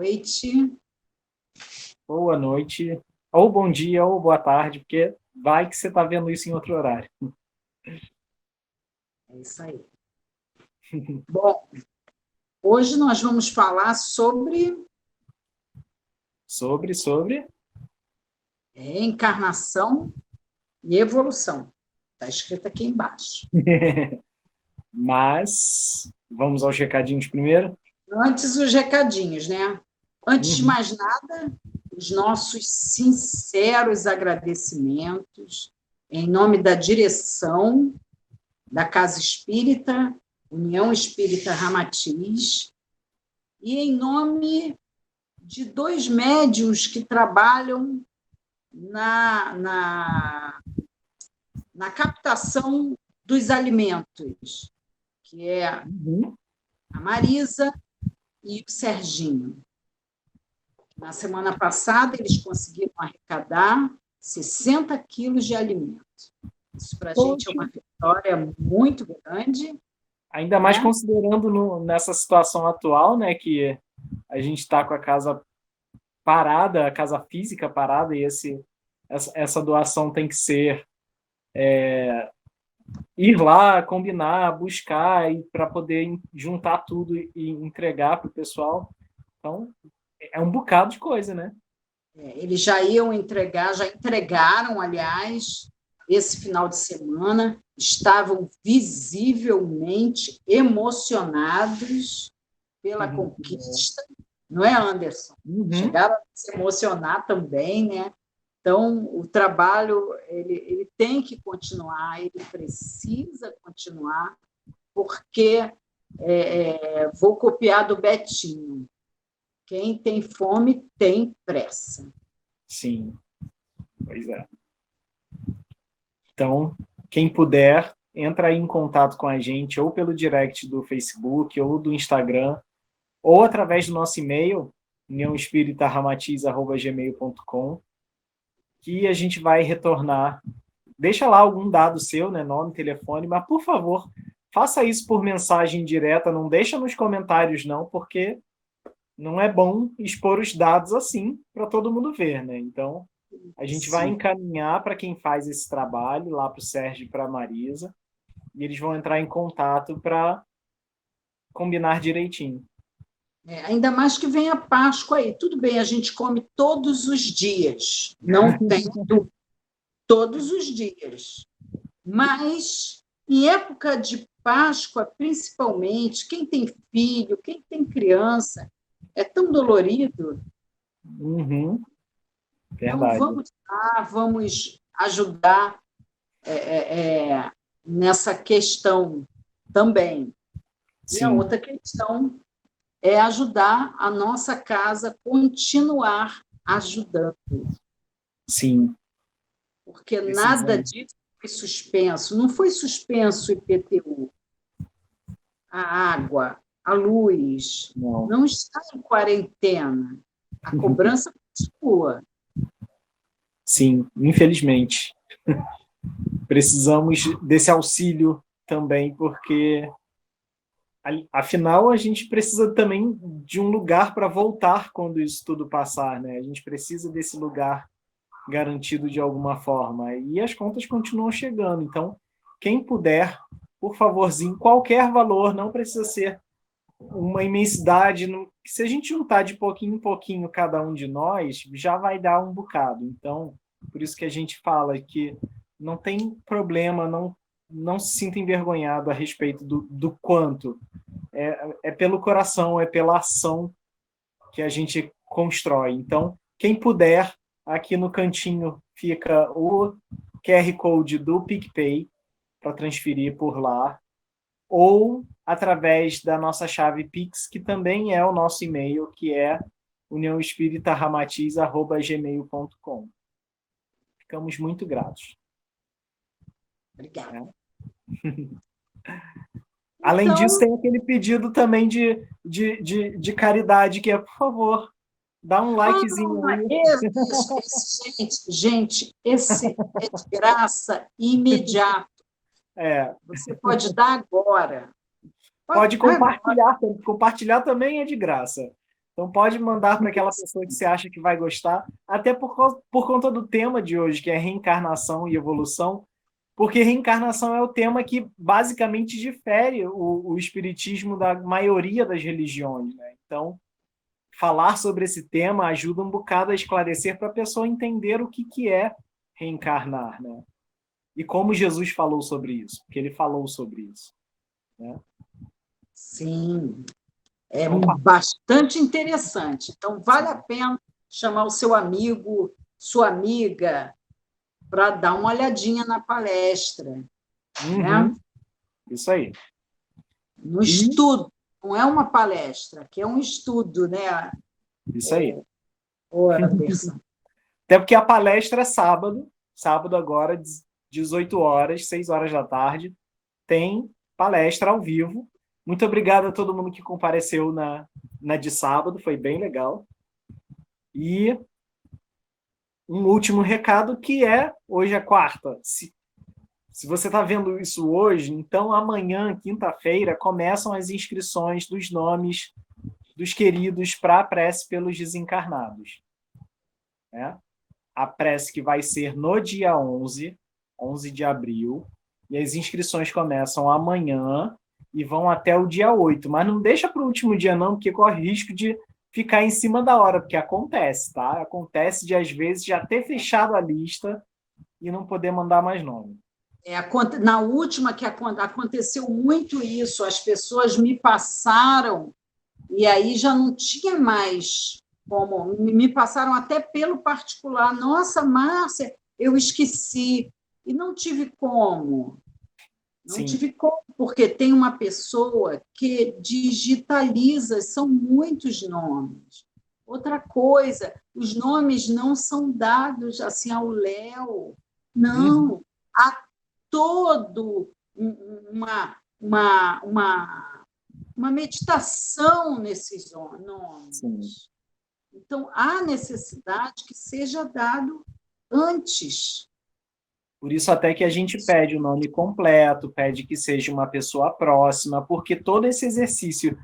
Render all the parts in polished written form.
noite. Boa noite, ou bom dia, ou boa tarde, porque vai que você está vendo isso em outro horário. É isso aí. Bom, hoje nós vamos falar sobre Sobre. reencarnação e evolução. Está escrito aqui embaixo. Mas vamos aos recadinhos primeiro. Antes, os recadinhos, né? Antes de Uhum. mais nada, os nossos sinceros agradecimentos em nome da direção da Casa Espírita, União Espírita Ramatiz, e em nome de dois médiuns que trabalham na captação dos alimentos, que é a Marisa e o Serginho. Na semana passada, eles conseguiram arrecadar 60 quilos de alimento. Isso para a gente é uma vitória muito grande. Ainda mais considerando nessa situação atual, né, que a gente está com a casa parada, a casa física parada, e essa doação tem que ser ir lá, combinar, buscar, e para poder juntar tudo e entregar para o pessoal. Então, é um bocado de coisa, né? Eles já iam entregar, já entregaram, aliás, esse final de semana, estavam visivelmente emocionados pela conquista, não é, Anderson? Chegaram a se emocionar também, né? Então, o trabalho ele tem que continuar, ele precisa continuar, porque vou copiar do Betinho. Quem tem fome tem pressa. Sim, pois é. Então, quem puder, entra aí em contato com a gente, ou pelo direct do Facebook, ou do Instagram, ou através do nosso e-mail, uniãoespíritaramatiz@gmail.com, que a gente vai retornar. Deixa lá algum dado seu, né, nome, telefone, mas, por favor, faça isso por mensagem direta, não deixa nos comentários, não, porque não é bom expor os dados assim para todo mundo ver, né? Então, a gente vai encaminhar para quem faz esse trabalho, lá para o Sérgio e para a Marisa, e eles vão entrar em contato para combinar direitinho. Ainda mais que vem a Páscoa aí. Tudo bem, a gente come todos os dias, não tem dúvida, todos os dias. Mas, em época de Páscoa, principalmente, quem tem filho, quem tem criança, é tão dolorido. Verdade. Então, vamos lá, vamos ajudar nessa questão também. Sim. E a outra questão é ajudar a nossa casa a continuar ajudando. Sim. Porque nada disso foi suspenso. Não foi suspenso o IPTU. A água, a luz, não está em quarentena. A cobrança continua. Sim, infelizmente. Precisamos desse auxílio também, porque, afinal, a gente precisa também de um lugar para voltar quando isso tudo passar, né? A gente precisa desse lugar garantido de alguma forma. E as contas continuam chegando. Então, quem puder, por favorzinho, qualquer valor, não precisa ser uma imensidade. Se a gente juntar de pouquinho em pouquinho cada um de nós, já vai dar um bocado. Então, por isso que a gente fala que não tem problema, não se sinta envergonhado a respeito do quanto. É pelo coração, é pela ação que a gente constrói. Então, quem puder, aqui no cantinho fica o QR Code do PicPay para transferir por lá, ou através da nossa chave Pix, que também é o nosso e-mail, que é uniãoespíritaramatiz@gmail.com. Ficamos muito gratos. Obrigada. Além disso, tem aquele pedido também de caridade, que é, por favor, dá um likezinho aí. Gente, esse é de graça imediato. Você pode dar agora. Pode compartilhar. Compartilhar também é de graça. Então pode mandar para aquela pessoa que você acha que vai gostar, até por conta do tema de hoje, que é reencarnação e evolução, porque reencarnação é o tema que basicamente difere o espiritismo da maioria das religiões, né? Então, falar sobre esse tema ajuda um bocado a esclarecer para a pessoa entender o que é reencarnar, né? E como Jesus falou sobre isso, porque ele falou sobre isso, né? Sim, é Então, bastante interessante. Então, vale a pena chamar o seu amigo, sua amiga, para dar uma olhadinha na palestra, né? Isso aí. No estudo, não é uma palestra, que é um estudo, né? Isso aí. Ora, Anderson. Até porque a palestra é sábado agora, 18 horas, 6 horas da tarde, tem palestra ao vivo. Muito obrigado a todo mundo que compareceu na de sábado, foi bem legal. E um último recado que hoje é quarta. Se você está vendo isso hoje, então amanhã, quinta-feira, começam as inscrições dos nomes dos queridos para a prece pelos desencarnados. Né? A prece que vai ser no dia 11 de abril, e as inscrições começam amanhã e vão até o dia 8. Mas não deixa para o último dia não, porque corre risco de ficar em cima da hora, porque acontece, tá? Acontece de, às vezes, já ter fechado a lista e não poder mandar mais nome. Na última que aconteceu muito isso, as pessoas me passaram e aí já não tinha mais como, me passaram até pelo particular. Nossa, Márcia, eu esqueci. E não tive como. Não Sim. tive como, porque tem uma pessoa que digitaliza, são muitos nomes. Outra coisa, os nomes não são dados assim ao léu, não. Há todo uma meditação nesses nomes. Sim. Então, há necessidade que seja dado antes. Por isso até que a gente pede o nome completo, pede que seja uma pessoa próxima, porque todo esse exercício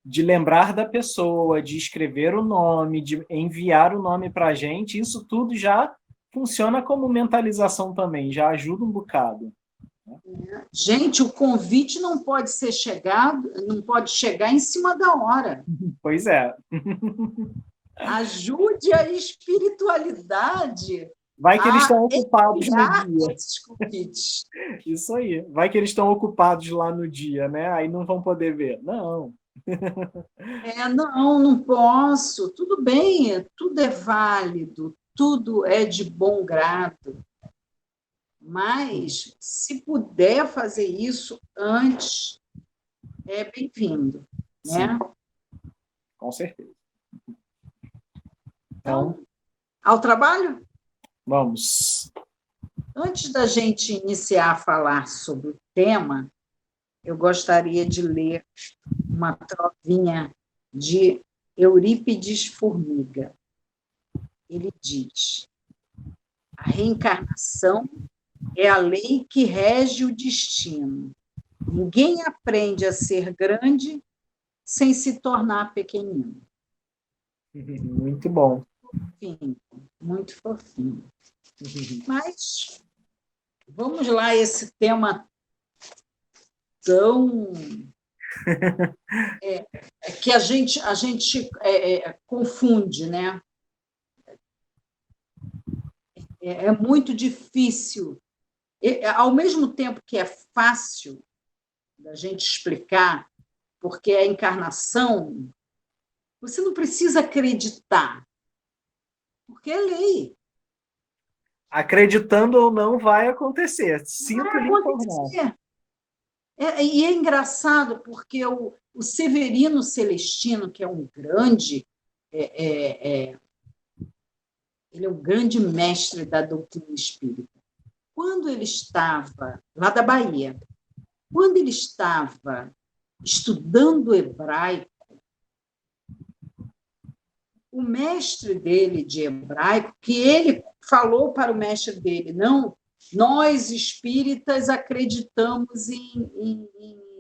de lembrar da pessoa, de escrever o nome, de enviar o nome para a gente, isso tudo já funciona como mentalização também, já ajuda um bocado. Gente, o convite não pode não pode chegar em cima da hora. Pois é. Ajude a espiritualidade Vai que eles estão a ocupados no enviar dia. esses convites. Isso aí. Vai que eles estão ocupados lá no dia, né? Aí não vão poder ver. Não. Não posso. Tudo bem, tudo é válido, tudo é de bom grado. Mas, se puder fazer isso antes, é bem-vindo. Né? Com certeza. Então, ao trabalho? Vamos. Antes da gente iniciar a falar sobre o tema, eu gostaria de ler uma trovinha de Eurípides Formiga. Ele diz: a reencarnação é a lei que rege o destino. Ninguém aprende a ser grande sem se tornar pequenino. Muito bom. Enfim, muito fofinho. Mas vamos lá, esse tema tão que a gente confunde, né? É muito difícil. Ao mesmo tempo que é fácil da gente explicar, porque a encarnação, você não precisa acreditar, porque é lei. Acreditando ou não, vai acontecer. Sinto lhe informar. E é engraçado, porque o Severino Celestino, que é um grande... ele é um grande mestre da doutrina espírita. Quando ele estava lá da Bahia, quando ele estava estudando hebraico, o mestre dele de hebraico, que ele falou para o mestre dele, não, nós espíritas acreditamos em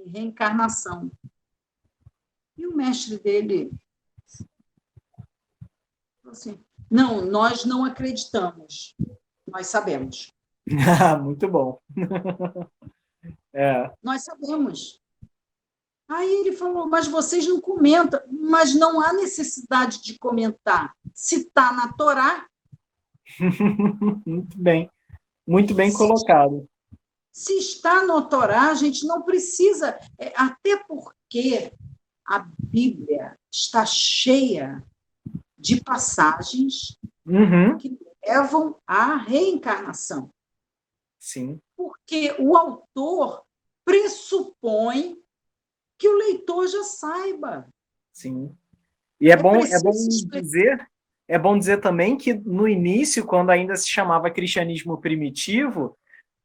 reencarnação. E o mestre dele Assim, não, nós não acreditamos, nós sabemos. Muito bom. É. Nós sabemos. Aí ele falou, mas vocês não comentam, mas não há necessidade de comentar. Se está na Torá, Muito bem colocado. se está no Torá, a gente não precisa, até porque a Bíblia está cheia de passagens que levam à reencarnação. Sim. Porque o autor pressupõe que o leitor já saiba. Sim. E é bom dizer também que no início, quando ainda se chamava cristianismo primitivo,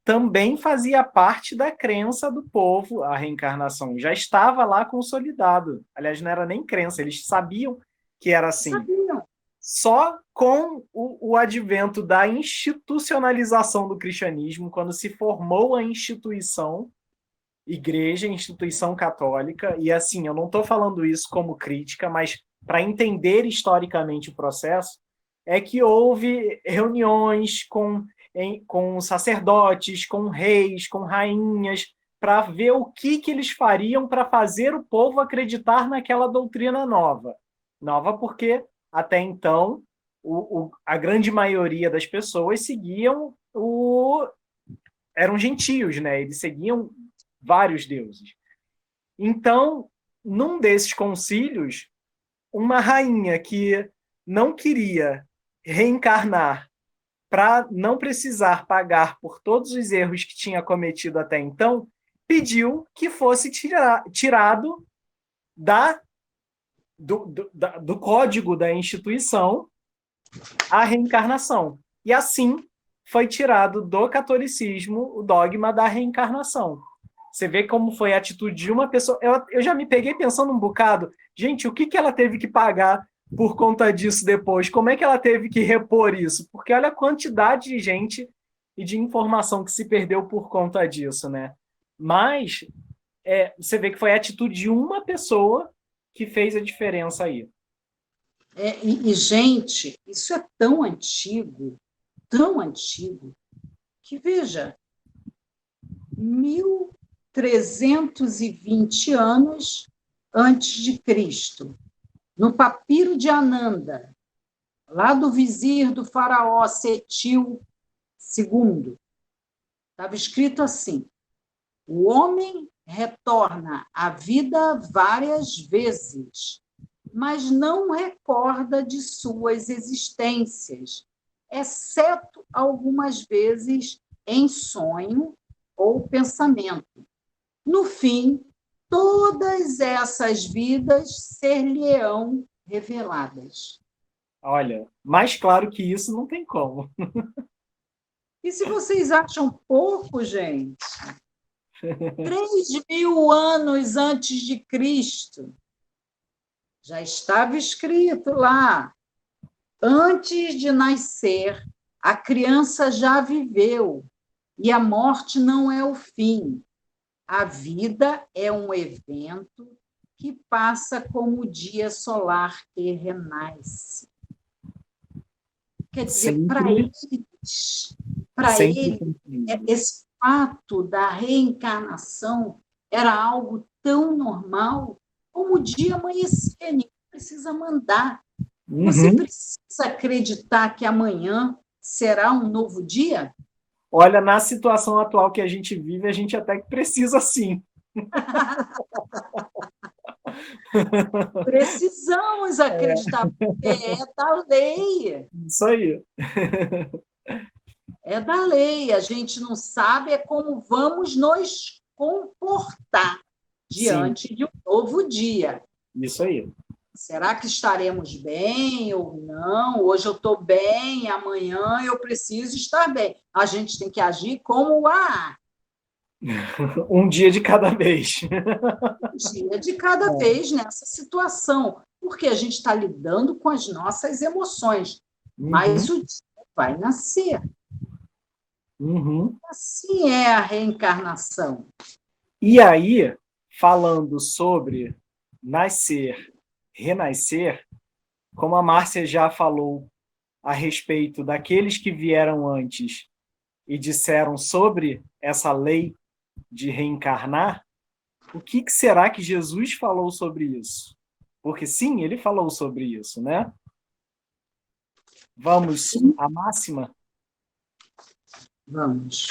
também fazia parte da crença do povo a reencarnação. Já estava lá consolidado. Aliás, não era nem crença, eles sabiam que era assim. Sabiam. Só com o advento da institucionalização do cristianismo, quando se formou a instituição igreja, instituição católica, e assim, eu não estou falando isso como crítica, mas para entender historicamente o processo, é que houve reuniões com sacerdotes, com reis, com rainhas, para ver o que eles fariam para fazer o povo acreditar naquela doutrina nova. Nova porque, até então, a grande maioria das pessoas seguiam eram gentios, né? Eles seguiam vários deuses. Então, num desses concílios, uma rainha que não queria reencarnar para não precisar pagar por todos os erros que tinha cometido até então, pediu que fosse tirado do código da instituição a reencarnação. E assim foi tirado do catolicismo o dogma da reencarnação. Você vê como foi a atitude de uma pessoa. Eu já me peguei pensando um bocado, gente, o que ela teve que pagar por conta disso depois? Como é que ela teve que repor isso? Porque olha a quantidade de gente e de informação que se perdeu por conta disso, né? Mas você vê que foi a atitude de uma pessoa que fez a diferença aí. Gente, isso é tão antigo, que, veja, 1320 anos antes de Cristo, no papiro de Ananda, lá do vizir do faraó Setil II, estava escrito assim: o homem retorna à vida várias vezes, mas não recorda de suas existências, exceto algumas vezes em sonho ou pensamento. No fim, todas essas vidas ser-lhe-ão reveladas. Olha, mais claro que isso não tem como. E se vocês acham pouco, gente? 3.000 anos antes de Cristo, já estava escrito lá. Antes de nascer, a criança já viveu, e a morte não é o fim. A vida é um evento que passa como o dia solar que renasce. Quer dizer, para eles, esse fato da reencarnação era algo tão normal como o dia amanhecer, ninguém precisa mandar. Você precisa acreditar que amanhã será um novo dia? Olha, na situação atual que a gente vive, a gente até que precisa sim. Precisamos acreditar, porque é da lei. Isso aí. É da lei. A gente não sabe como vamos nos comportar diante de um novo dia. Isso aí. Será que estaremos bem ou não? Hoje eu estou bem, amanhã eu preciso estar bem. A gente tem que agir como um dia de cada vez. Um dia de cada vez nessa situação, porque a gente está lidando com as nossas emoções, mas o dia vai nascer. Assim é a reencarnação. E aí, falando sobre nascer, renascer, como a Márcia já falou a respeito daqueles que vieram antes e disseram sobre essa lei de reencarnar, o que será que Jesus falou sobre isso? Porque sim, ele falou sobre isso, né? Vamos à máxima? Vamos.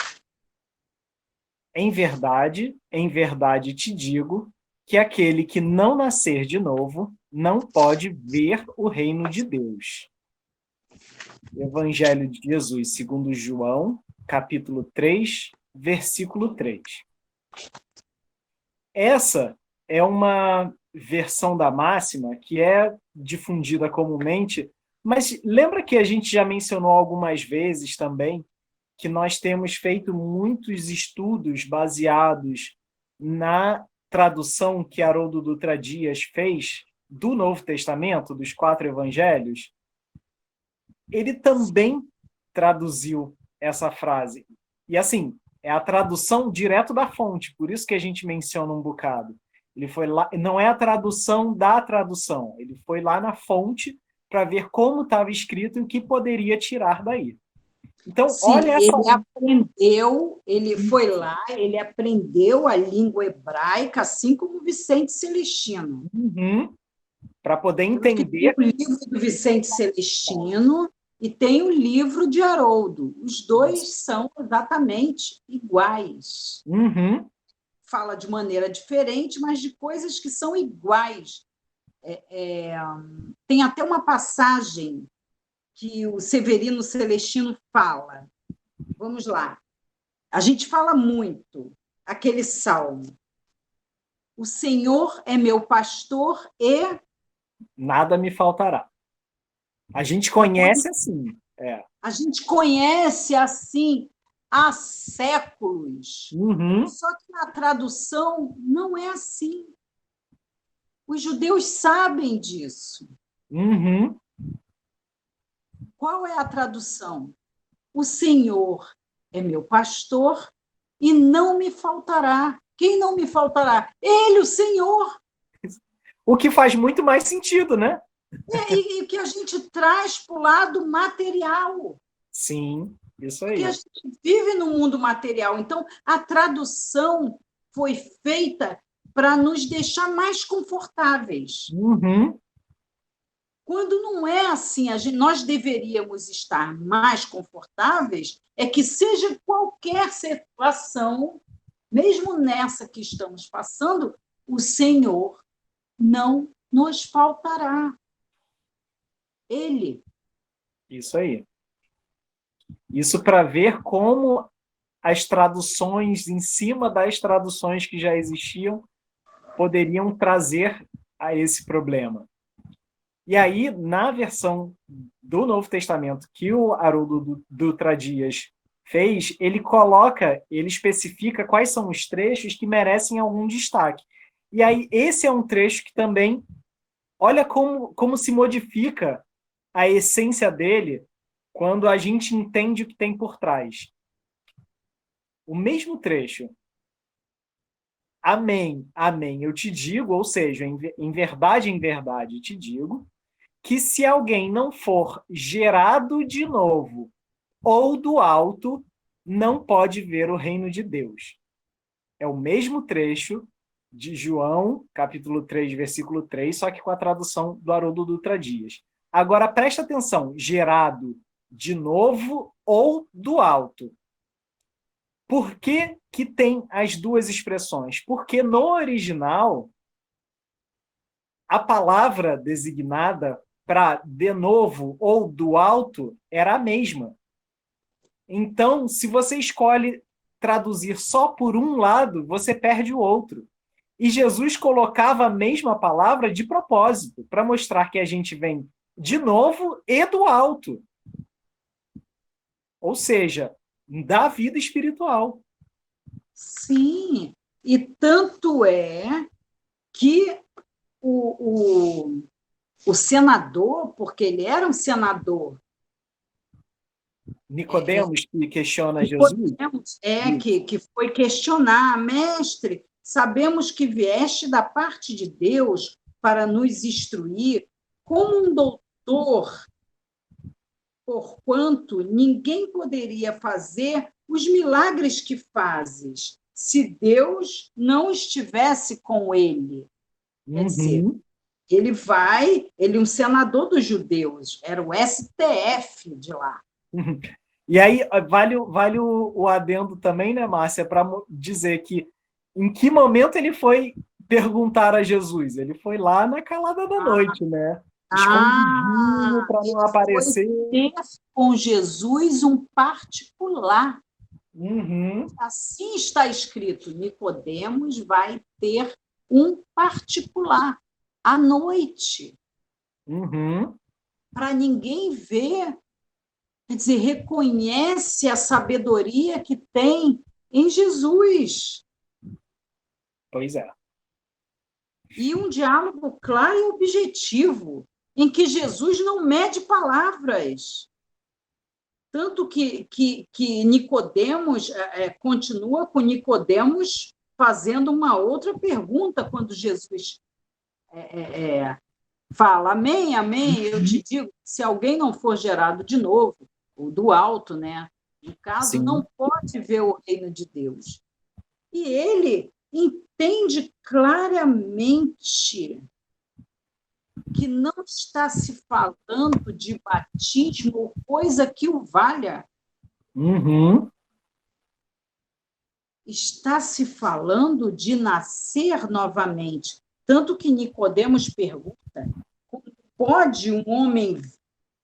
Em verdade te digo que aquele que não nascer de novo não pode ver o reino de Deus. Evangelho de Jesus, segundo João, capítulo 3, versículo 3. Essa é uma versão da máxima que é difundida comumente, mas lembra que a gente já mencionou algumas vezes também que nós temos feito muitos estudos baseados na tradução que Haroldo Dutra Dias fez do Novo Testamento, dos 4 evangelhos. Ele também traduziu essa frase. E assim, é a tradução direto da fonte, por isso que a gente menciona um bocado. Ele foi lá, não é a tradução da tradução, ele foi lá na fonte para ver como estava escrito e o que poderia tirar daí. Então, sim, olha essa... ele aprendeu, ele foi lá, ele aprendeu a língua hebraica, assim como Vicente Celestino. Uhum. Para poder entender. Tem o livro do Vicente Celestino e tem o livro de Haroldo. Os dois são exatamente iguais. Uhum. Fala de maneira diferente, mas de coisas que são iguais. Tem até uma passagem que o Severino Celestino fala. Vamos lá. A gente fala muito aquele salmo. O Senhor é meu pastor e... nada me faltará. A gente conhece assim. A gente conhece assim há séculos. Uhum. Só que na tradução não é assim. Os judeus sabem disso. Uhum. Qual é a tradução? O Senhor é meu pastor e não me faltará. Quem não me faltará? Ele, o Senhor. O que faz muito mais sentido, né? E que a gente traz para o lado material. Sim, isso aí. Porque a gente vive no mundo material. Então, a tradução foi feita para nos deixar mais confortáveis. Uhum. Quando não é assim, nós deveríamos estar mais confortáveis, é que seja qualquer situação, mesmo nessa que estamos passando, o Senhor não nos faltará. Ele. Isso aí. Isso para ver como as traduções, em cima das traduções que já existiam, poderiam trazer a esse problema. E aí, na versão do Novo Testamento que o Haroldo Dutra Dias fez, ele especifica quais são os trechos que merecem algum destaque. E aí, esse é um trecho que também, olha como se modifica a essência dele quando a gente entende o que tem por trás. O mesmo trecho. Amém, amém, eu te digo, ou seja, em verdade, te digo, que se alguém não for gerado de novo ou do alto, não pode ver o reino de Deus. É o mesmo trecho de João, capítulo 3, versículo 3, só que com a tradução do Haroldo Dutra Dias. Agora, presta atenção, gerado de novo ou do alto. Por que que tem as duas expressões? Porque no original, a palavra designada para de novo ou do alto era a mesma. Então, se você escolhe traduzir só por um lado, você perde o outro. E Jesus colocava a mesma palavra de propósito, para mostrar que a gente vem de novo e do alto. Ou seja, da vida espiritual. Sim, e tanto é que o senador, porque ele era um senador. Nicodemos que questiona Jesus. Nicodemos que foi questionar, mestre, sabemos que vieste da parte de Deus para nos instruir como um doutor doutor, porquanto ninguém poderia fazer os milagres que fazes se Deus não estivesse com ele. Quer dizer, ele é um senador dos judeus, era o STF de lá. E aí vale o adendo também, né, Márcia, para dizer que em que momento ele foi perguntar a Jesus? Ele foi lá na calada da noite, né? Escondidinho para não aparecer. Foi ter com Jesus um particular. Assim está escrito, Nicodemos vai ter um particular à noite, para ninguém ver. Quer dizer, reconhece a sabedoria que tem em Jesus. Pois é. E um diálogo claro e objetivo, em que Jesus não mede palavras. Tanto que Nicodemos continua com Nicodemos fazendo uma outra pergunta quando Jesus fala, amém, amém, eu te digo, se alguém não for gerado de novo, ou do alto, né? No caso, sim, não pode ver o reino de Deus. E ele entende claramente que não está se falando de batismo ou coisa que o valha. Está se falando de nascer novamente. Tanto que Nicodemos pergunta, como pode um homem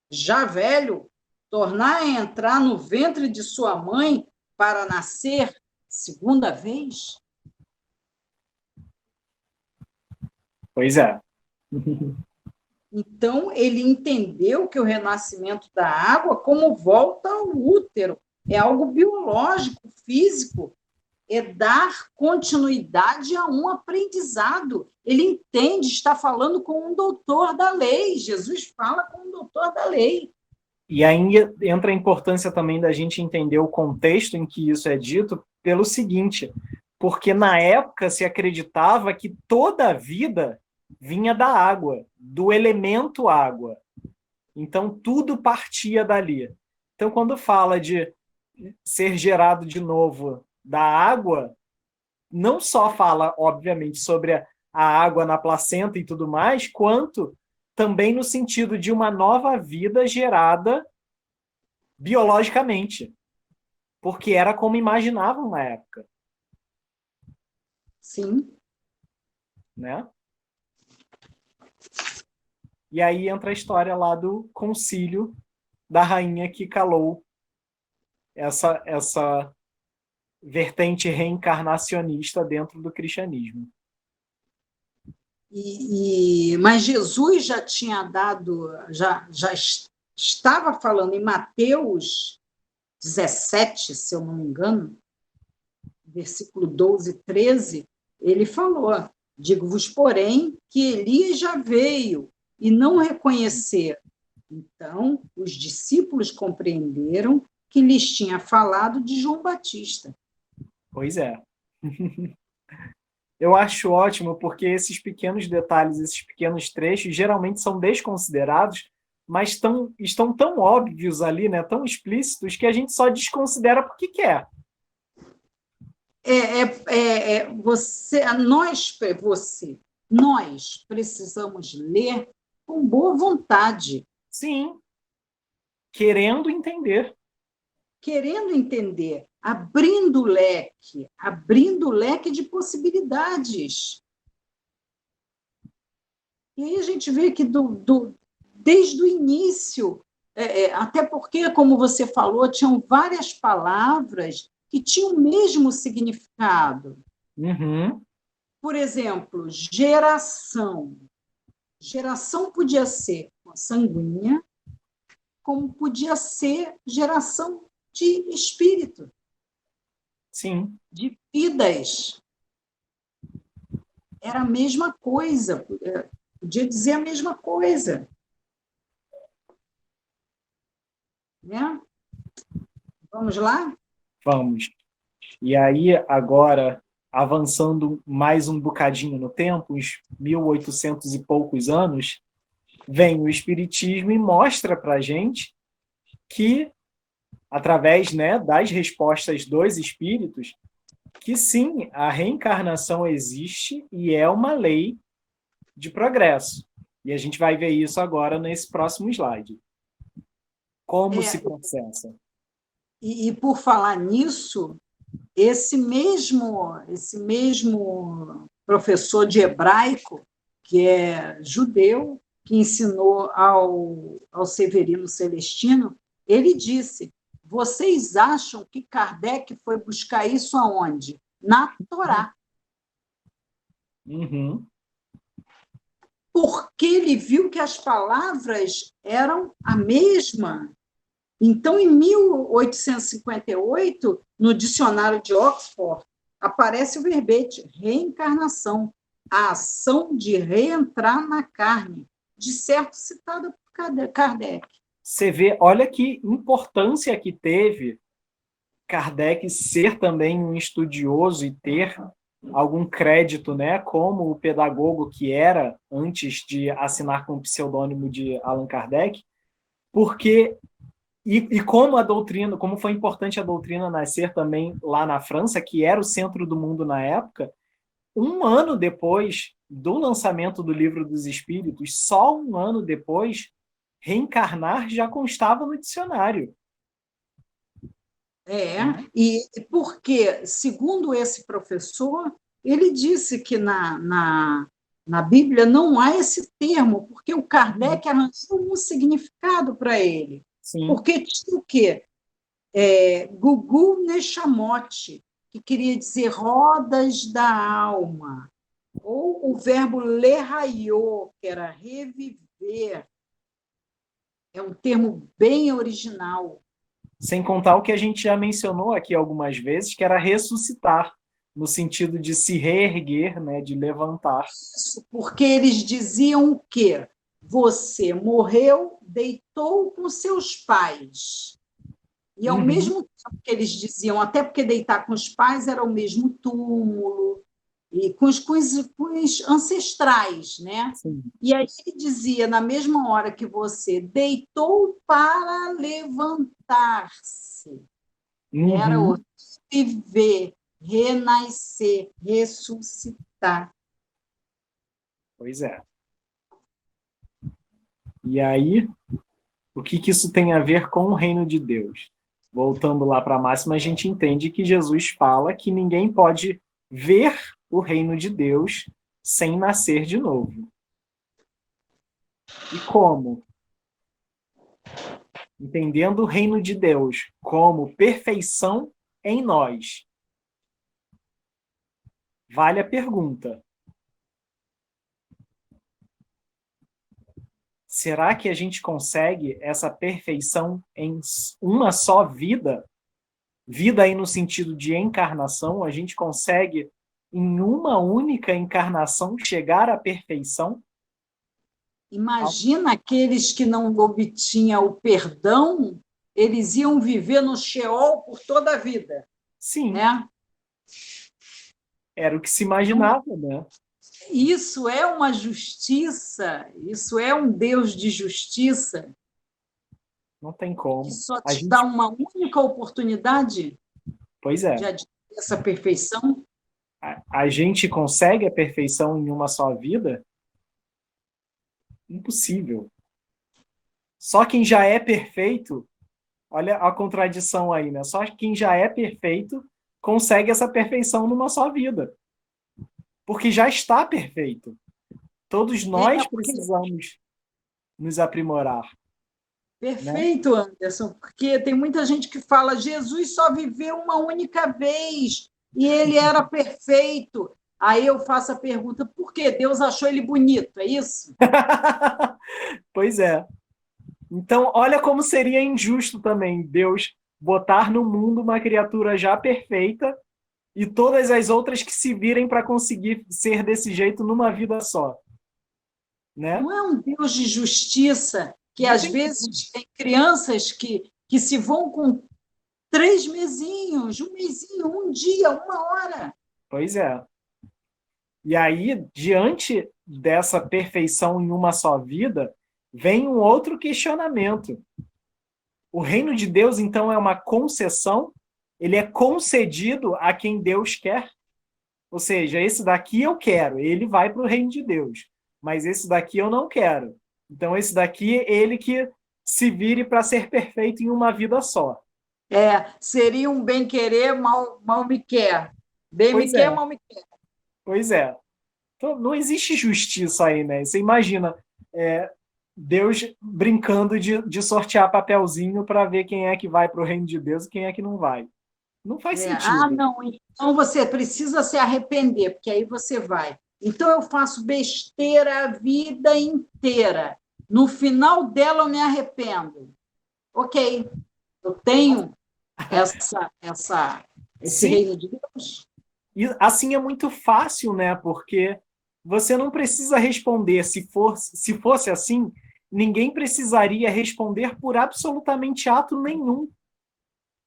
já velho tornar a entrar no ventre de sua mãe para nascer segunda vez? Pois é. Então, ele entendeu que o renascimento da água, como volta ao útero, é algo biológico, físico, é dar continuidade a um aprendizado. Ele entende, está falando com um doutor da lei. Jesus fala com um doutor da lei. E aí entra a importância também da gente entender o contexto em que isso é dito pelo seguinte, porque na época se acreditava que toda a vida vinha da água, do elemento água. Então, tudo partia dali. Então, quando fala de ser gerado de novo da água, não só fala, obviamente, sobre a água na placenta e tudo mais, quanto também no sentido de uma nova vida gerada biologicamente, porque era como imaginavam na época. Sim. Né? E aí entra a história lá do concílio da rainha que calou essa vertente reencarnacionista dentro do cristianismo. Mas Jesus já tinha dado, já estava falando em Mateus 17, se eu não me engano, versículo 12 e 13, ele falou, digo-vos, porém, que Elias já veio e não reconheceram. Então, os discípulos compreenderam que lhes tinha falado de João Batista. Pois é. Eu acho ótimo, porque esses pequenos detalhes, esses pequenos trechos, geralmente são desconsiderados, mas estão tão óbvios ali, né, tão explícitos, que a gente só desconsidera porque quer. Nós precisamos ler com boa vontade. Sim. Querendo entender. Querendo entender, abrindo o leque de possibilidades. E aí a gente vê que desde o início, até porque, como você falou, tinham várias palavras que tinham o mesmo significado. Por exemplo, geração. Geração podia ser sanguínea, como podia ser geração de espírito. Sim. De vidas. Era a mesma coisa, podia dizer a mesma coisa. Né? Vamos lá? Vamos. E aí, agora, avançando mais um bocadinho no tempo, uns 1800 e poucos anos, vem o Espiritismo e mostra para a gente que, através, né, das respostas dos espíritos, que sim, a reencarnação existe e é uma lei de progresso. E a gente vai ver isso agora nesse próximo slide. Como se processa? E por falar nisso, esse mesmo professor de hebraico, que é judeu, que ensinou ao Severino Celestino, ele disse: vocês acham que Kardec foi buscar isso aonde? Na Torá. Uhum. Porque ele viu que as palavras eram a mesma. Então, em 1858, no dicionário de Oxford, aparece o verbete reencarnação, a ação de reentrar na carne, de certo citada por Kardec. Você vê, olha que importância que teve Kardec ser também um estudioso e ter algum crédito, né, como o pedagogo que era antes de assinar com o pseudônimo de Allan Kardec, porque como a doutrina, como foi importante a doutrina nascer também lá na França, que era o centro do mundo na época, um ano depois do lançamento do Livro dos Espíritos, só um ano depois, reencarnar já constava no dicionário. E porque, segundo esse professor, ele disse que na Bíblia não há esse termo, porque o Kardec arranjou um significado para ele. Sim. Porque tinha o quê? Gugu Neshamote, que queria dizer rodas da alma, ou o verbo leraiô, que era reviver. É um termo bem original. Sem contar o que a gente já mencionou aqui algumas vezes, que era ressuscitar, no sentido de se reerguer, né, de levantar. Isso, porque eles diziam o quê? Você morreu, deitou com seus pais. E, ao mesmo tempo que eles diziam, até porque deitar com os pais era o mesmo túmulo, e com os ancestrais, né? Sim. E aí ele dizia, na mesma hora que você deitou para levantar-se, era o viver, renascer, ressuscitar. Pois é. E aí, o que isso tem a ver com o reino de Deus? Voltando lá para a máxima, a gente entende que Jesus fala que ninguém pode ver o reino de Deus sem nascer de novo. E como? Entendendo o reino de Deus como perfeição em nós. Vale a pergunta. Será que a gente consegue essa perfeição em uma só vida? Vida aí no sentido de encarnação, a gente consegue, em uma única encarnação, chegar à perfeição? Imagina aqueles que não obtinham o perdão, eles iam viver no Sheol por toda a vida. Sim. Né? Era o que se imaginava, né? Isso é uma justiça, isso é um Deus de justiça. Não tem como. Que só te dá uma única oportunidade pois é. de adquirir essa perfeição. A gente consegue a perfeição em uma só vida? Impossível. Só quem já é perfeito, olha a contradição aí, né? Só quem já é perfeito consegue essa perfeição numa só vida. Porque já está perfeito. Todos nós precisamos nos aprimorar. Perfeito, né? Anderson, porque tem muita gente que fala Jesus só viveu uma única vez e ele era perfeito. Aí eu faço a pergunta, por quê? Deus achou ele bonito, é isso? Pois é. Então, olha como seria injusto também Deus botar no mundo uma criatura já perfeita e todas as outras que se virem para conseguir ser desse jeito numa vida só. Né? Não é um Deus de justiça que, às vezes, tem crianças que se vão com 3 mesinhos, um mesinho, um dia, uma hora. Pois é. E aí, diante dessa perfeição em uma só vida, vem um outro questionamento. O reino de Deus, então, é uma concessão? Ele é concedido a quem Deus quer? Ou seja, esse daqui eu quero, ele vai para o reino de Deus. Mas esse daqui eu não quero. Então, esse daqui, ele que se vire para ser perfeito em uma vida só. Seria um bem-querer, mal me quer. Bem me Pois quer, é, mal me quer. pois é. Então, não existe justiça aí, né? Você imagina Deus brincando de sortear papelzinho para ver quem é que vai para o reino de Deus e quem é que não vai. Não faz sentido. Não, então você precisa se arrepender, porque aí você vai. Então eu faço besteira a vida inteira. No final dela eu me arrependo. Ok, eu tenho esse Sim. reino de Deus. E assim é muito fácil, né? Porque você não precisa responder. Se fosse assim, ninguém precisaria responder por absolutamente ato nenhum.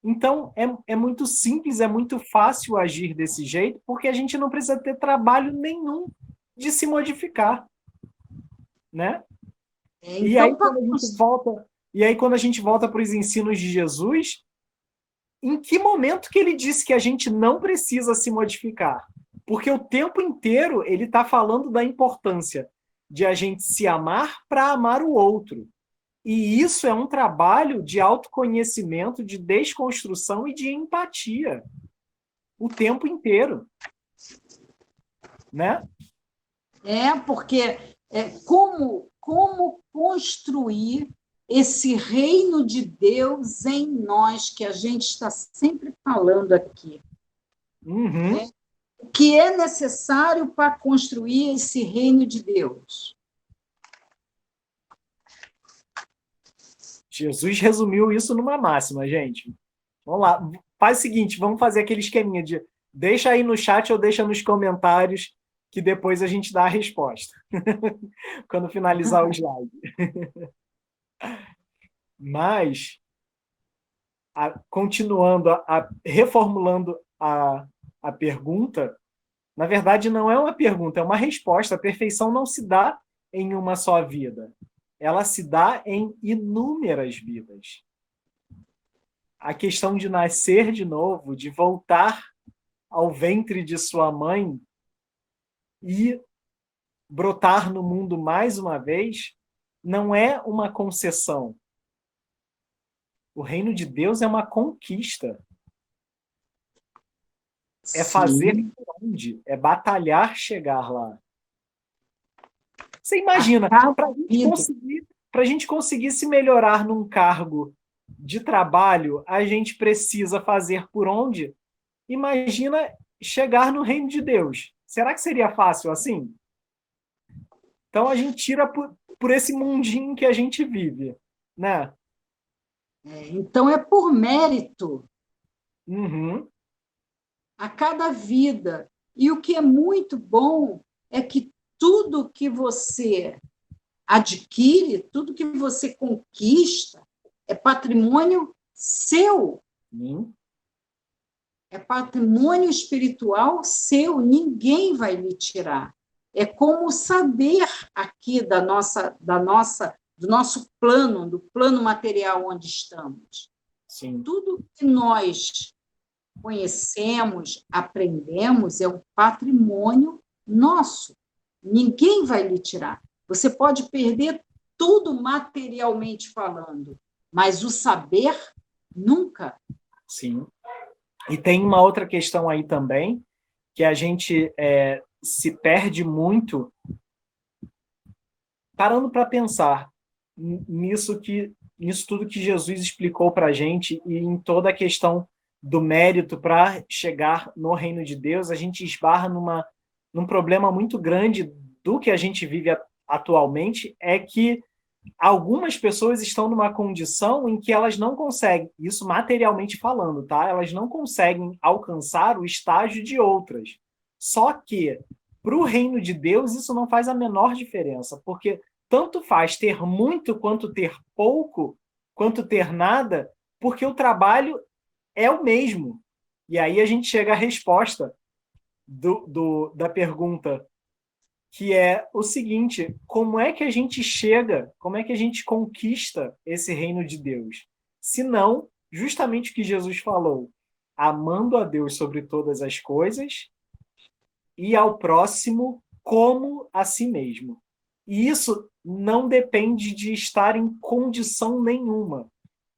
Então, é muito simples, é muito fácil agir desse jeito, porque a gente não precisa ter trabalho nenhum de se modificar, né? E aí, Então, quando a gente volta para os ensinos de Jesus, em que momento que ele disse que a gente não precisa se modificar? Porque o tempo inteiro ele está falando da importância de a gente se amar para amar o outro. E isso é um trabalho de autoconhecimento, de desconstrução e de empatia o tempo inteiro, né? porque como construir esse reino de Deus em nós, que a gente está sempre falando aqui. Uhum. O que é necessário para construir esse reino de Deus? Jesus resumiu isso numa máxima, gente. Vamos lá. Faz o seguinte, vamos fazer aquele esqueminha de deixa aí no chat ou deixa nos comentários que depois a gente dá a resposta. Quando finalizar o slide. Mas, continuando, reformulando a pergunta, na verdade não é uma pergunta, é uma resposta. A perfeição não se dá em uma só vida. Ela se dá em inúmeras vidas. A questão de nascer de novo, de voltar ao ventre de sua mãe e brotar no mundo mais uma vez, não é uma concessão. O reino de Deus é uma conquista. É fazer Sim. por onde? É batalhar chegar lá. Você imagina, para a gente conseguir se melhorar num cargo de trabalho, a gente precisa fazer por onde? Imagina chegar no reino de Deus. Será que seria fácil assim? Então a gente tira por esse mundinho que a gente vive, né? Então, é por mérito Uhum. a cada vida. E o que é muito bom é que tudo que você adquire, tudo que você conquista, é patrimônio seu. É patrimônio espiritual seu, ninguém vai lhe tirar. É como saber aqui do nosso plano, do plano material onde estamos. Sim. Tudo que nós conhecemos, aprendemos, é um patrimônio nosso. Ninguém vai lhe tirar. Você pode perder tudo materialmente falando, mas o saber nunca. Sim. E tem uma outra questão aí também, que a gente se perde muito parando para pensar nisso tudo que Jesus explicou para a gente e em toda a questão do mérito para chegar no reino de Deus, a gente esbarra num problema muito grande do que a gente vive atualmente, é que algumas pessoas estão numa condição em que elas não conseguem, isso materialmente falando, tá? Elas não conseguem alcançar o estágio de outras. Só que, para o reino de Deus, isso não faz a menor diferença, porque tanto faz ter muito quanto ter pouco, quanto ter nada, porque o trabalho é o mesmo. E aí a gente chega à resposta da pergunta que é o seguinte: como é que a gente chega, como é que a gente conquista esse reino de Deus? Se não, justamente o que Jesus falou, amando a Deus sobre todas as coisas e ao próximo como a si mesmo. E isso não depende de estar em condição nenhuma.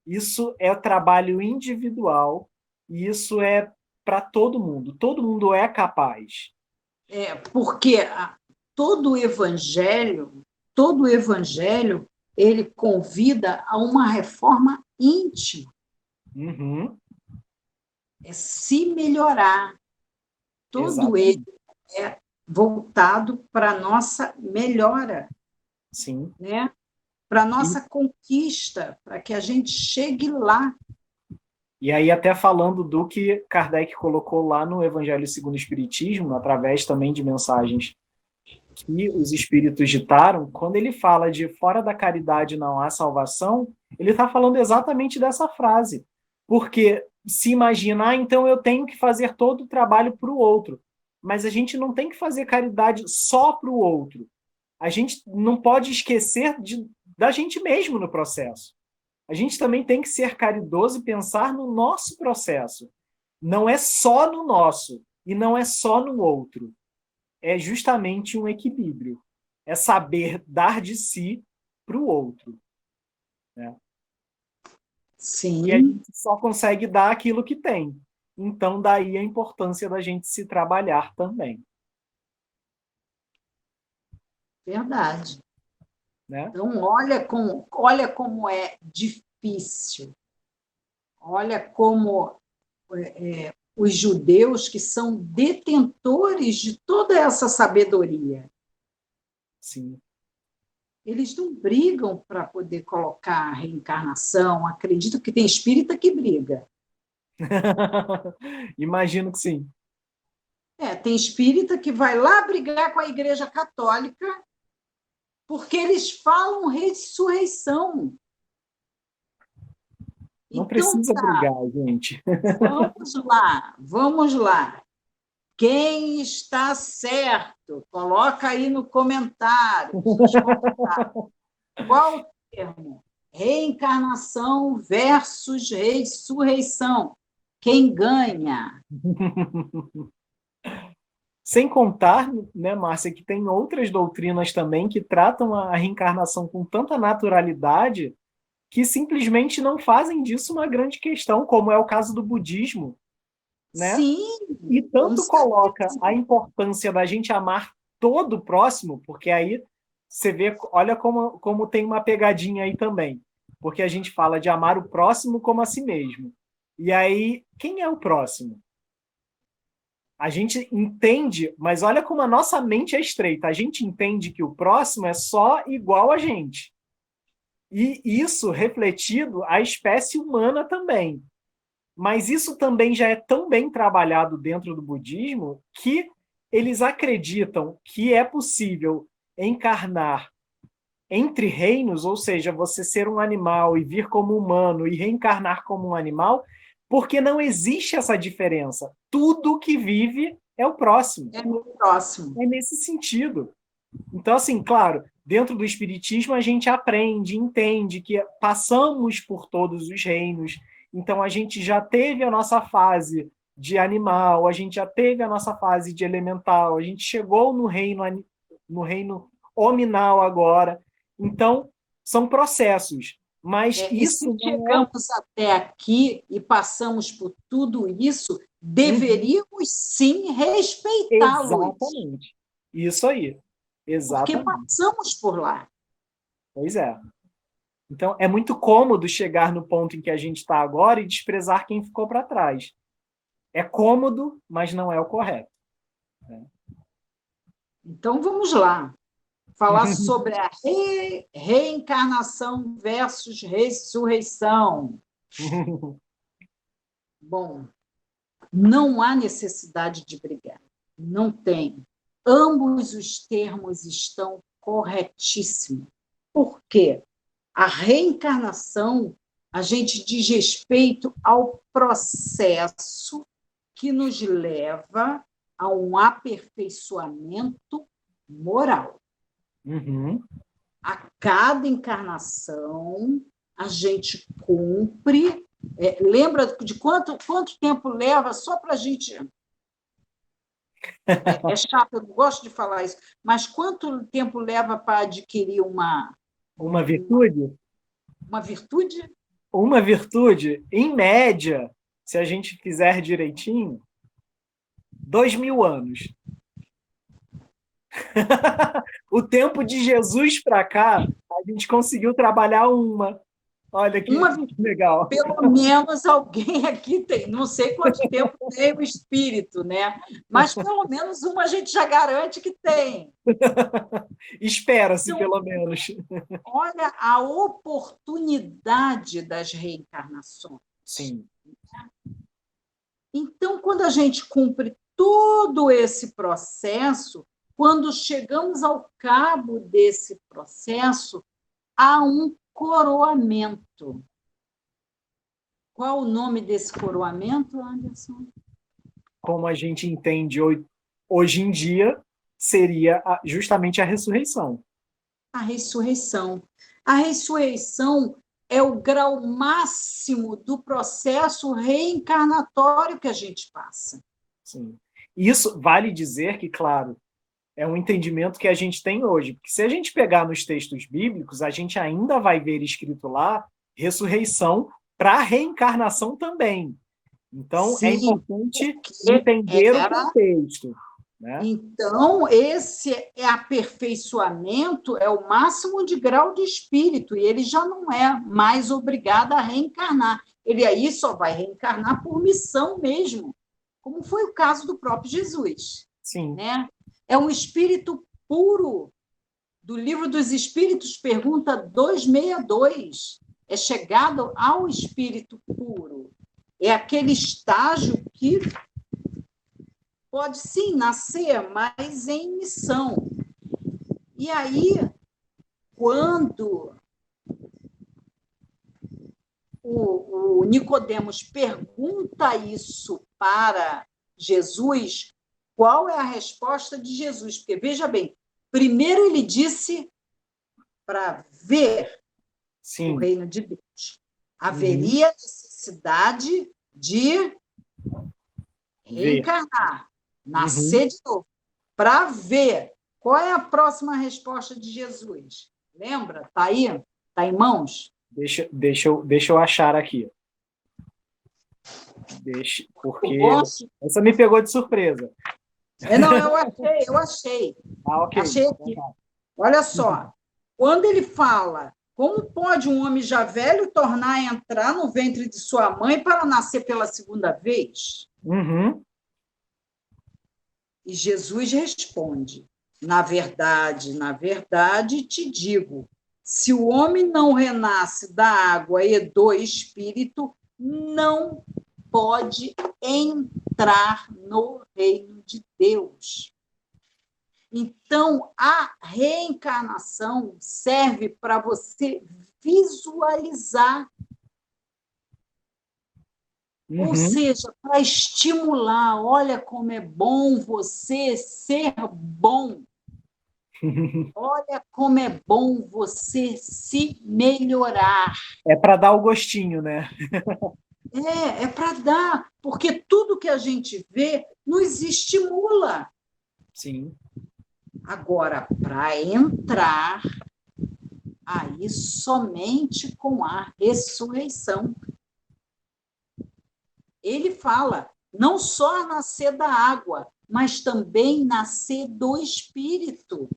Isso é trabalho individual e isso é para todo mundo. Todo mundo é capaz. Porque todo o evangelho, ele convida a uma reforma íntima, Uhum, é se melhorar. Todo ele exatamente. é voltado para a nossa melhora, Sim. né? Para a E, nossa conquista, para que a gente chegue lá. e aí, até falando do que Kardec colocou lá no Evangelho segundo o Espiritismo, através também de mensagens que os espíritos ditaram, quando ele fala de fora da caridade não há salvação, ele está falando exatamente dessa frase. Porque se imaginar, então eu tenho que fazer todo o trabalho para o outro. Mas a gente não tem que fazer caridade só para o outro. A gente não pode esquecer da gente mesmo no processo. A gente também tem que ser caridoso e pensar no nosso processo. Não é só no nosso e não é só no outro. É justamente um equilíbrio. É saber dar de si para o outro. Né? E a Sim, gente só consegue dar aquilo que tem. Então, daí a importância da gente se trabalhar também. verdade. Né? Então, olha como é difícil. Olha como os judeus, que são detentores de toda essa sabedoria, Sim. eles não brigam para poder colocar a reencarnação. Acredito que tem espírita que briga. Imagino que sim. Tem espírita que vai lá brigar com a Igreja Católica porque eles falam ressurreição. Não Então, precisa brigar, gente. vamos lá. Quem está certo? Coloca aí no comentário. Qual o termo? Reencarnação versus ressurreição. Quem ganha? Sem contar, né, Márcia, que tem outras doutrinas também que tratam a reencarnação com tanta naturalidade que simplesmente não fazem disso uma grande questão, como é o caso do budismo, né? Sim, E com tanto coloca certeza. a importância da gente amar todo o próximo, porque aí você vê, olha como tem uma pegadinha aí também, porque a gente fala de amar o próximo como a si mesmo. E aí, quem é o próximo? A gente entende, mas olha como a nossa mente é estreita. A gente entende que o próximo é só igual a gente. E isso refletido à espécie humana também. Mas isso também já é tão bem trabalhado dentro do budismo que eles acreditam que é possível encarnar entre reinos, ou seja, você ser um animal e vir como humano e reencarnar como um animal, porque não existe essa diferença. Tudo que vive é o próximo. É o próximo. É nesse sentido. Então, assim, claro, dentro do Espiritismo a gente aprende, entende que passamos por todos os reinos. Então, a gente já teve a nossa fase de animal, a gente já teve a nossa fase de elemental, a gente chegou no reino hominal agora. Então, são processos. Mas E se isso não é. chegamos até aqui e passamos por tudo isso, Uhum, deveríamos sim respeitá-los, exatamente. Isso aí. porque Exatamente. passamos por lá. Pois é. Então, é muito cômodo chegar no ponto em que a gente está agora e desprezar quem ficou para trás. É cômodo, mas não é o correto. Então, vamos lá. Falar sobre a reencarnação versus ressurreição. Bom, não há necessidade de brigar. Não tem. Ambos os termos estão corretíssimos. Por quê? A reencarnação, a gente diz respeito ao processo que nos leva a um aperfeiçoamento moral. Uhum. A cada encarnação, a gente cumpre. Lembra de quanto tempo leva só para a gente. É chato, eu não gosto de falar isso, mas quanto tempo leva para adquirir Uma virtude? uma virtude? Uma virtude, em média, se a gente fizer direitinho, 2000 anos. O tempo de Jesus para cá, a gente conseguiu trabalhar uma. Olha que legal. Pelo menos alguém aqui tem, não sei quanto tempo tem o espírito, né? Mas pelo menos uma a gente já garante que tem. Espera-se, Então, pelo menos. olha a oportunidade das reencarnações. Sim. Então, quando a gente cumpre todo esse processo, quando chegamos ao cabo desse processo, há um coroamento. Qual o nome desse coroamento, Anderson? Como a gente entende hoje em dia, seria justamente a ressurreição. A ressurreição. A ressurreição é o grau máximo do processo reencarnatório que a gente passa. Sim. Isso vale dizer que, claro, é um entendimento que a gente tem hoje. Porque se a gente pegar nos textos bíblicos, a gente ainda vai ver escrito lá ressurreição para reencarnação também. Então, Sim, é importante entender o contexto. Né? Então, esse aperfeiçoamento é o máximo de grau de espírito, e ele já não é mais obrigado a reencarnar. Ele aí só vai reencarnar por missão mesmo, como foi o caso do próprio Jesus. Sim. Né? É um espírito puro. Do Livro dos Espíritos, pergunta 262. É chegado ao espírito puro. É aquele estágio que pode, sim, nascer, mas em missão. E aí, quando o Nicodemos pergunta isso para Jesus, qual é a resposta de Jesus? Porque, veja bem, primeiro ele disse para ver Sim. o reino de Deus. Haveria necessidade de reencarnar, nascer de novo, para ver. Qual é a próxima resposta de Jesus? Lembra? Está aí? Está em mãos? Deixa eu achar aqui. Porque essa me pegou de surpresa. Não, eu achei. Ok. Achei aqui. Olha só. Quando ele fala, como pode um homem já velho tornar a entrar no ventre de sua mãe para nascer pela segunda vez? Uhum. E Jesus responde, na verdade, te digo, se o homem não renasce da água e do espírito, não pode entrar no reino de Deus. Então, a reencarnação serve para você visualizar, ou seja, para estimular. Olha como é bom você ser bom. Olha como é bom você se melhorar. É para dar o gostinho, né? É para dar, porque tudo que a gente vê nos estimula. Sim. Agora, para entrar, aí somente com a ressurreição. Ele fala, não só nascer da água, mas também nascer do espírito.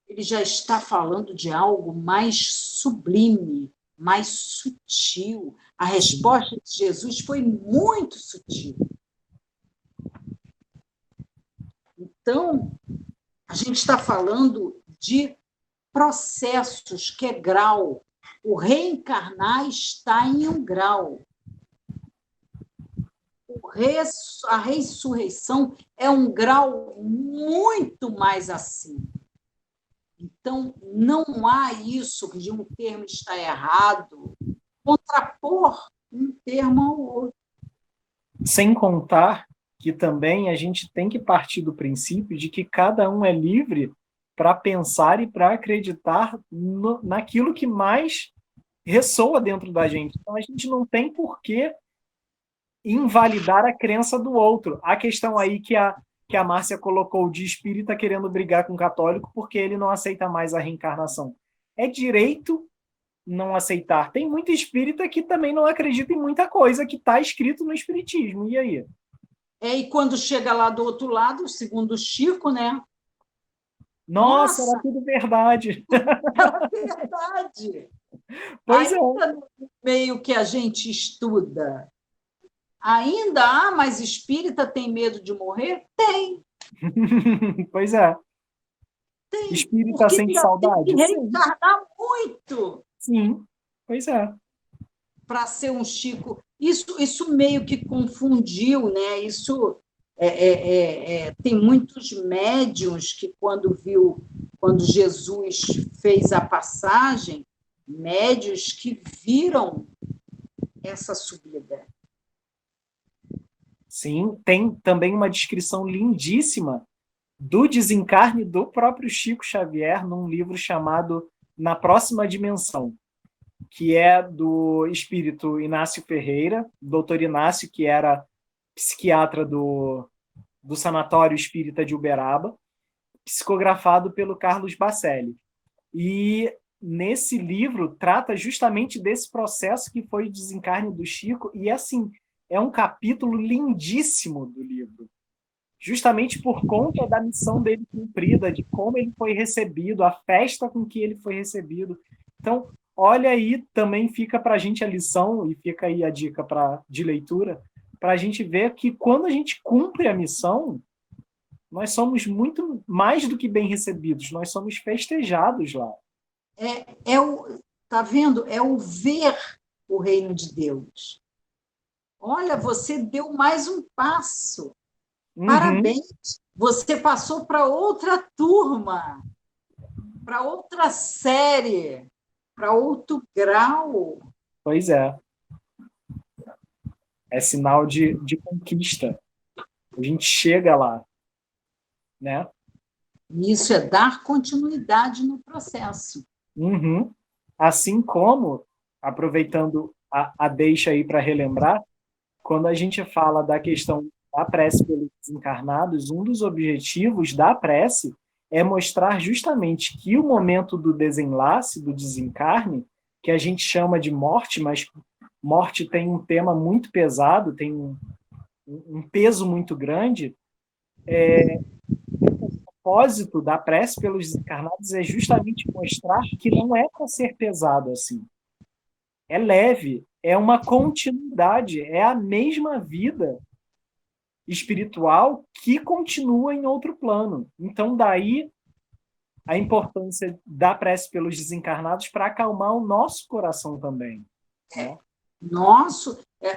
Ele já está falando de algo mais sublime, mais sutil. A resposta de Jesus foi muito sutil. Então, a gente está falando de processos, que é grau. O reencarnar está em um grau. A ressurreição é um grau muito mais acima. Então, não há isso de um termo estar errado, contrapor um termo ao outro. Sem contar que também a gente tem que partir do princípio de que cada um é livre para pensar e para acreditar naquilo que mais ressoa dentro da gente. Então, a gente não tem por que invalidar a crença do outro. A questão aí que a Márcia colocou de espírita querendo brigar com o católico porque ele não aceita mais a reencarnação. É direito não aceitar. Tem muito espírita que também não acredita em muita coisa que está escrito no espiritismo. E aí? E quando chega lá do outro lado, segundo o Chico, né? Nossa, era tudo verdade. Era verdade. Pois ainda no meio que a gente estuda, ainda há mais espírita tem medo de morrer? Tem. Pois é. Tem. Espírita Porque sente ainda tem saudade? que reencarnar muito. Sim, pois é. Para ser um Chico. Isso meio que confundiu, né? Isso tem muitos médiuns que, quando Jesus fez a passagem, médiuns que viram essa subida. Sim, tem também uma descrição lindíssima do desencarne do próprio Chico Xavier num livro chamado Na Próxima Dimensão, que é do espírito Inácio Ferreira, doutor Inácio, que era psiquiatra do Sanatório Espírita de Uberaba, psicografado pelo Carlos Bacelli. E nesse livro trata justamente desse processo que foi o desencarne do Chico, e assim, é um capítulo lindíssimo do livro, justamente por conta da missão dele cumprida, de como ele foi recebido, a festa com que ele foi recebido. Então, olha aí, também fica para a gente a lição, e fica aí a dica de leitura, para a gente ver que quando a gente cumpre a missão, nós somos muito mais do que bem recebidos, nós somos festejados lá. Tá vendo? É o ver o reino de Deus. Olha, você deu mais um passo. Parabéns! Você passou para outra turma, para outra série, para outro grau. Pois é. É sinal de conquista. A gente chega lá, né? Isso é dar continuidade no processo. Assim como, aproveitando a deixa aí para relembrar, quando a gente fala da questão da prece pelos desencarnados, um dos objetivos da prece é mostrar justamente que o momento do desenlace, do desencarne, que a gente chama de morte, mas morte tem um tema muito pesado, tem um peso muito grande, o propósito da prece pelos desencarnados é justamente mostrar que não é para ser pesado assim. É leve, é uma continuidade, é a mesma vida espiritual que continua em outro plano. Então, daí a importância da prece pelos desencarnados para acalmar o nosso coração também. Né?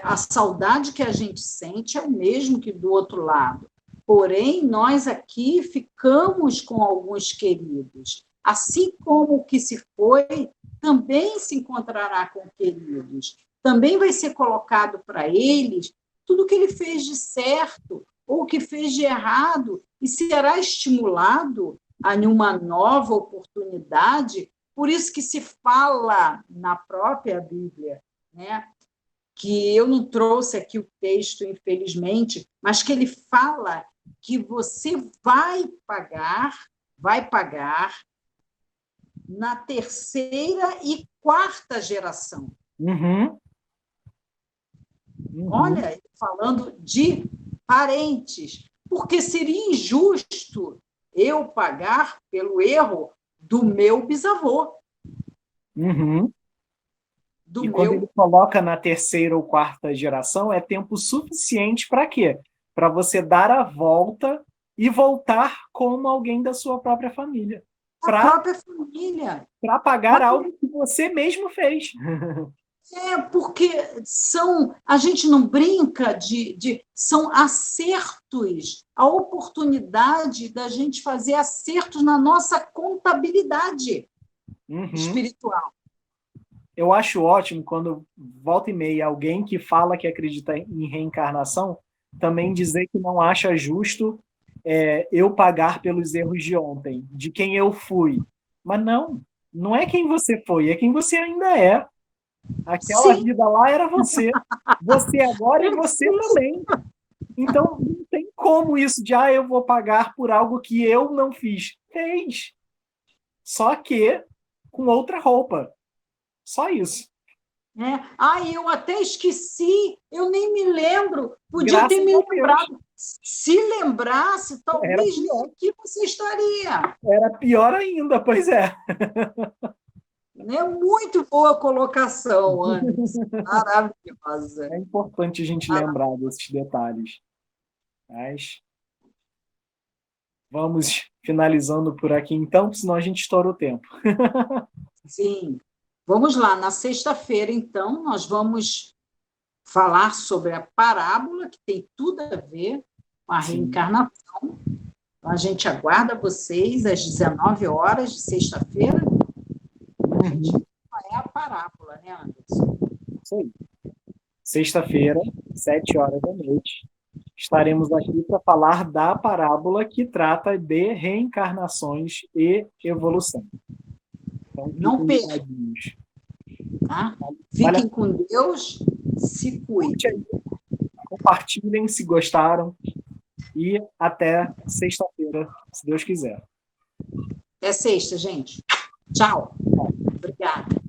A saudade que a gente sente é o mesmo que do outro lado. Porém, nós aqui ficamos com alguns queridos. Assim como o que se foi também se encontrará com queridos. Também vai ser colocado para eles tudo o que ele fez de certo ou o que fez de errado e será estimulado a uma nova oportunidade. Por isso que se fala na própria Bíblia, né? Que eu não trouxe aqui o texto, infelizmente, mas que ele fala que você vai pagar na terceira e quarta geração. Olha, falando de parentes, porque seria injusto eu pagar pelo erro do meu bisavô. Quando ele coloca na terceira ou quarta geração, é tempo suficiente para quê? Para você dar a volta e voltar como alguém da sua própria família. Para pagar algo que você mesmo fez. Porque a gente não brinca são acertos, a oportunidade da gente fazer acertos na nossa contabilidade espiritual. Eu acho ótimo quando volta e meia alguém que fala que acredita em reencarnação também dizer que não acha justo eu pagar pelos erros de ontem, de quem eu fui. Mas não é quem você foi, é quem você ainda é. Aquela Sim, vida lá era você. Você agora é você também. Então, não tem como isso de, eu vou pagar por algo que eu não fiz. Fez. Só que com outra roupa. Só isso. eu até esqueci, eu nem me lembro. Podia ter Graças me a Deus. lembrado. Se lembrasse, Era talvez nem pior. aqui você estaria. Era pior ainda, pois é. É muito boa colocação, Anderson. Maravilhosa. É importante a gente lembrar desses detalhes. Mas vamos finalizando por aqui então, senão a gente estoura o tempo. Sim. Vamos lá, na sexta-feira, então, nós vamos falar sobre a parábola, que tem tudo a ver com a Sim. reencarnação. Então, a gente aguarda vocês às 19 horas de sexta-feira. A gente é a parábola, né, Anderson? Isso aí. Sexta-feira, 7 horas da noite, estaremos aqui para falar da parábola que trata de reencarnações e evolução. Então, Não fiquem percam, ligadinhos. tá? Vale a Fiquem com Deus, se cuidem. Compartilhem se gostaram e até sexta-feira, se Deus quiser. Até sexta, gente. Tchau. Obrigada.